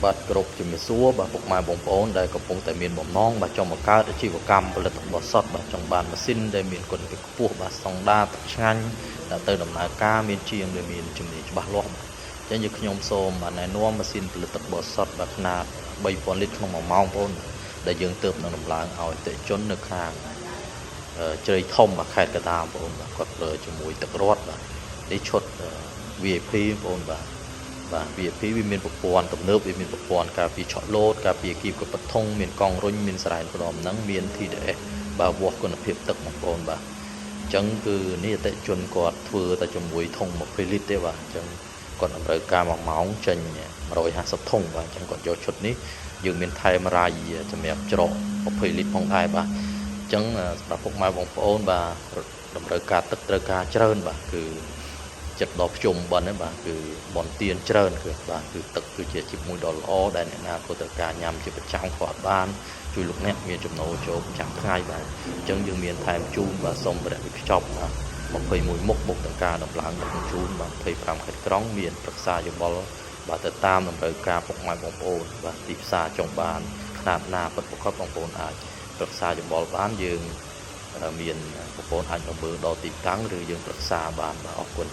បាទគ្រប់ជំរាបសួរបាទពុកម៉ែបងប្អូនដែលកំពុងតែមានបំណងបាទចង់បង្កើតអាជីវកម្មផលិតផលសុទ្ធបាទចង់បានម៉ាស៊ីនដែលមានគុណភាពខ្ពស់បាទស្តង់ដារទឹកឆ្ងាញ់ដែលទៅដំណើរការមានជាងដែលមានជំនាញច្បាស់លាស់បាទអញ្ចឹងយើងខ្ញុំសូមណែនាំម៉ាស៊ីនផលិតផលសុទ្ធបាទຂະຫນាត 3000 លីត្រក្នុង1ម៉ោងបងប្អូនដែលយើងទើបនឹងដំឡើងឲ្យអតិថិជននៅខាងជ្រៃធំបាទខេត្តកណ្ដាលបងប្អូនបាទគាត់ប្រើជាមួយទឹករត់បាទនេះឈុត VIP បងប្អូនបាទVIP វាមានប្រព័ន្ធទំនើបវាមានប្រព័ន្ធការពារឆក់លោតការពារគីបកបថុងមានកង់រុញមានស្រែផ្ដំហ្នឹងមាន TDS បាទវាស់គុណភាពទឹកបងប្អូនបាទអញ្ចឹងគឺនេះអតិថិជនគាត់ធ្វើតែជាមួយធុង20លីត្រទេបាទអញ្ចឹងគាត់តម្រូវការ1ម៉ោងចេញ150ធុងបាទអញ្ចឹងគាត់យកឈុតនេះយើងមានថែមរាយសម្រាប់ច្រក20លីត្រផងដែរបាទអញ្ចឹងសម្រាប់ពុកម៉ែបងប្អូនបាទតម្រូវការទឹកត្រូវការច្រើនបាទគឺចិត្តដល់ភ្ជុំបនហ្នឹងបាទគឺបនទៀនច្រើនគឺបាទគឺទឹកគឺជាជីវមួយដ៏ល្អដែលអ្នកណាក៏ត្រូវការញ៉ាំជាប្រចាំក៏អត់បានជួយលោកអ្នកមានចំណូលចូលប្រចាំថ្ងៃបាទអញ្ចឹងយើងមានថែមជូនបាទសុំបរិយាខ្ចប់បាទ21មុខបុកទាំងការដំឡើងទឹកជូនបាទ25ខេត្តក្រុងមានប្រឹក្សាយោបល់បាទទៅតាមតម្រូវការពុកម៉ែបងប្អូនបាទទីផ្សារចង់បានຂະຫນាតណាពិតប្រាកដបងប្អូនអាចប្រឹក្សាយោបល់បានយើងមានបងប្អូនអាចមកមើលដល់ទីតាំងឬយើងប្រឹក្សាបានបាទអរគុណ